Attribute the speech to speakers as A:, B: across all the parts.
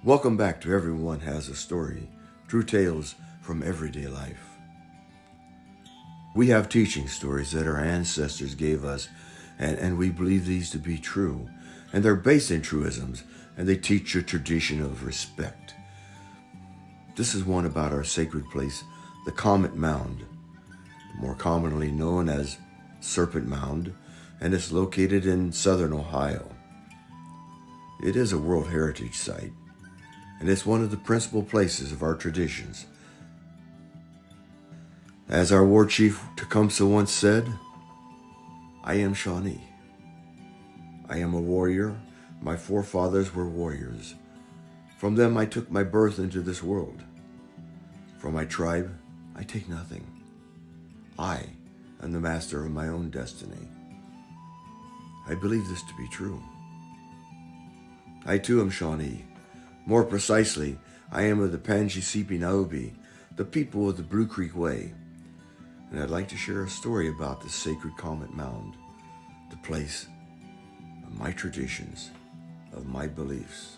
A: Welcome back to Everyone Has a Story, true tales from everyday life. We have teaching stories that our ancestors gave us, and we believe these to be true. And they're based in truisms, and they teach a tradition of respect. This is one about our sacred place, the Comet Mound, more commonly known as Serpent Mound, and it's located in southern Ohio. It is a World Heritage Site, and it's one of the principal places of our traditions. As our war chief Tecumseh once said, I am Shawnee. I am a warrior. My forefathers were warriors. From them I took my birth into this world. From my tribe I take nothing. I am the master of my own destiny. I believe this to be true. I too am Shawnee. More precisely, I am of the Panjisipi, the people of the Blue Creek Way. And I'd like to share a story about this sacred Comet Mound, the place of my traditions, of my beliefs.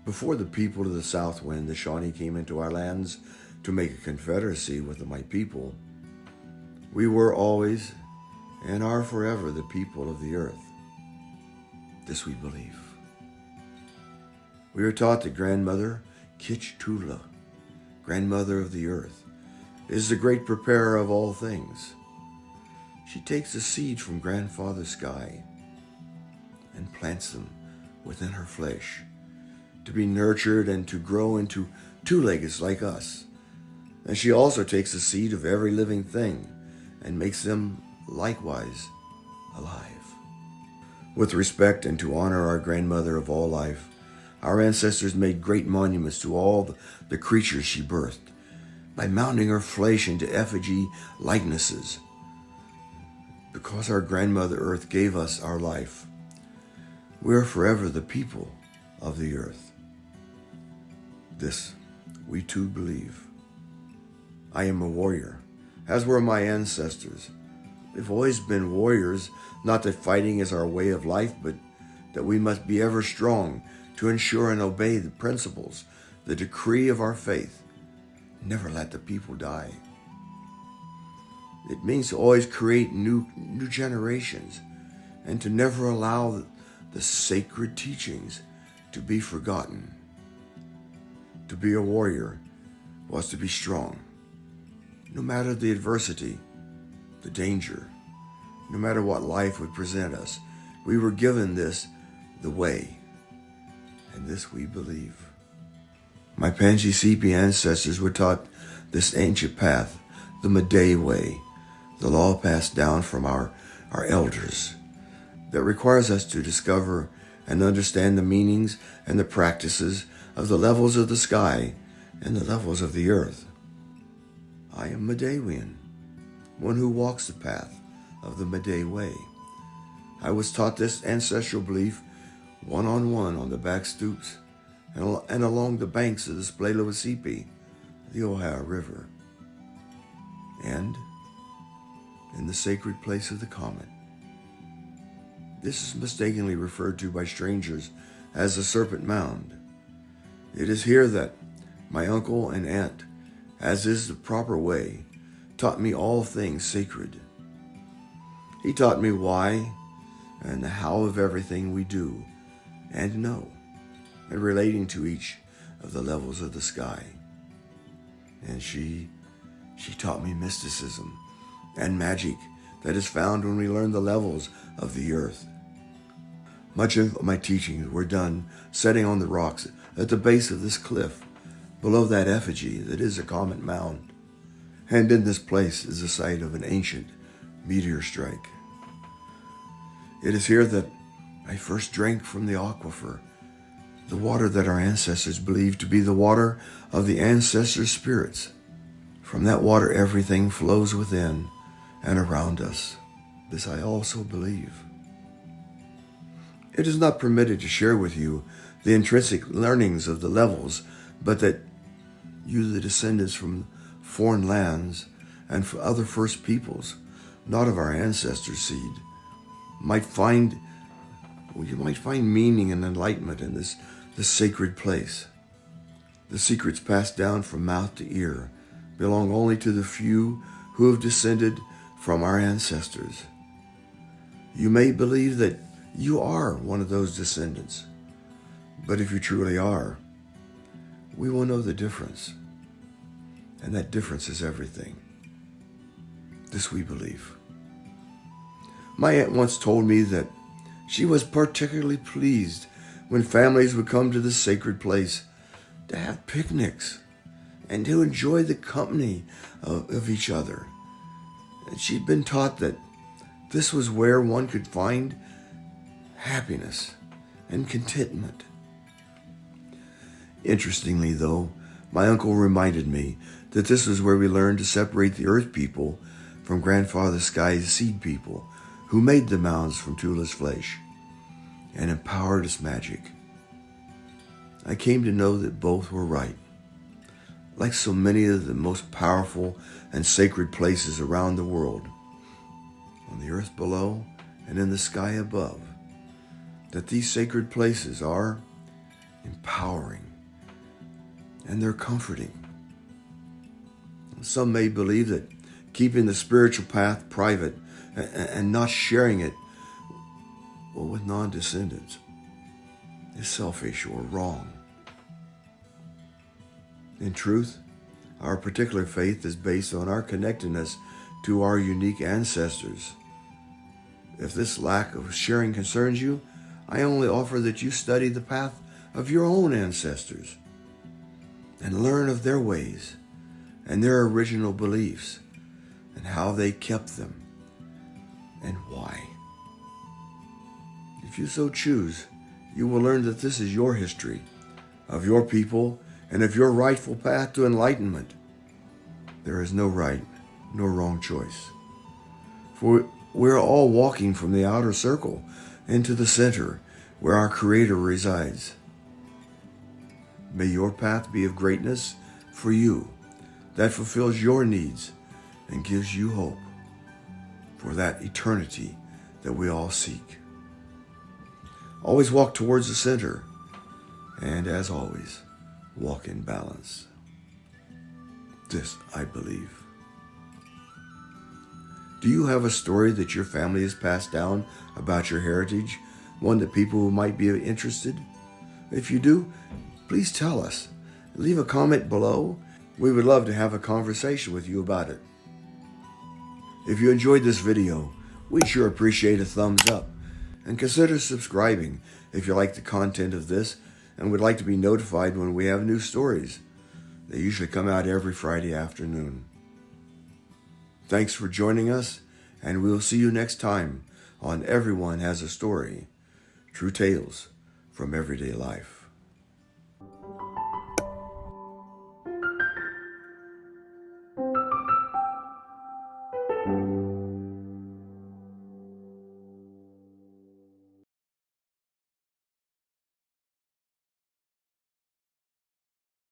A: Before the people of the South Wind, the Shawnee, came into our lands to make a confederacy with my people, we were always and are forever the people of the earth. This we believe. We are taught that Grandmother Kichtula, Grandmother of the Earth, is the great preparer of all things. She takes the seed from Grandfather Sky and plants them within her flesh to be nurtured and to grow into two-leggeds like us. And she also takes the seed of every living thing and makes them likewise alive. With respect and to honor our grandmother of all life, our ancestors made great monuments to all the creatures she birthed by mounting her flesh into effigy likenesses. Because our grandmother Earth gave us our life, we are forever the people of the earth. This we too believe. I am a warrior, as were my ancestors. We've always been warriors, not that fighting is our way of life, but that we must be ever strong to ensure and obey the principles, the decree of our faith. Never let the people die. It means to always create new generations and to never allow the sacred teachings to be forgotten. To be a warrior was to be strong, no matter the adversity, the danger, no matter what life would present us. We were given this, the way, and this we believe. My Panjisipi ancestors were taught this ancient path, the Mide Way, the law passed down from our elders that requires us to discover and understand the meanings and the practices of the levels of the sky and the levels of the earth. I am Midewian, one who walks the path of the Mide Way. I was taught this ancestral belief one-on-one on the back stoops and along the banks of the Splalowasipi, the Ohio River, and in the sacred place of the Comet. This is mistakenly referred to by strangers as the Serpent Mound. It is here that my uncle and aunt, as is the proper way, taught me all things sacred. He taught me why and the how of everything we do and know, and relating to each of the levels of the sky. And she taught me mysticism and magic that is found when we learn the levels of the earth. Much of my teachings were done sitting on the rocks at the base of this cliff, below that effigy that is a Comet Mound. And in this place is the site of an ancient meteor strike. It is here that I first drank from the Aquifer, the water that our ancestors believed to be the water of the ancestors' spirits. From that water everything flows within and around us. This I also believe. It is not permitted to share with you the intrinsic learnings of the levels, but that you, the descendants from foreign lands and from other first peoples, not of our ancestors' seed, might find you might find meaning and enlightenment in this sacred place. The secrets passed down from mouth to ear belong only to the few who have descended from our ancestors. You may believe that you are one of those descendants, but if you truly are, we will know the difference. And that difference is everything. This we believe. My aunt once told me that she was particularly pleased when families would come to this sacred place to have picnics and to enjoy the company of each other. And she'd been taught that this was where one could find happiness and contentment. Interestingly, though, my uncle reminded me that this was where we learned to separate the earth people from Grandfather Sky's seed people, who made the mounds from tooless flesh and empowered us magic. I came to know that both were right. Like so many of the most powerful and sacred places around the world, on the earth below and in the sky above, that these sacred places are empowering and they're comforting. Some may believe that keeping the spiritual path private and not sharing it with non-descendants is selfish or wrong. In truth, our particular faith is based on our connectedness to our unique ancestors. If this lack of sharing concerns you, I only offer that you study the path of your own ancestors and learn of their ways and their original beliefs and how they kept them and why. If you so choose, you will learn that this is your history, of your people, and of your rightful path to enlightenment. There is no right nor wrong choice. For we're all walking from the outer circle into the center where our Creator resides. May your path be of greatness for you, that fulfills your needs and gives you hope for that eternity that we all seek. Always walk towards the center, and as always, walk in balance. This I believe. Do you have a story that your family has passed down about your heritage, one that people might be interested? If you do, please tell us. Leave a comment below. We would love to have a conversation with you about it. If you enjoyed this video, we'd sure appreciate a thumbs up, and consider subscribing if you like the content of this and would like to be notified when we have new stories. They usually come out every Friday afternoon. Thanks for joining us, and we'll see you next time on Everyone Has a Story, True Tales from Everyday Life.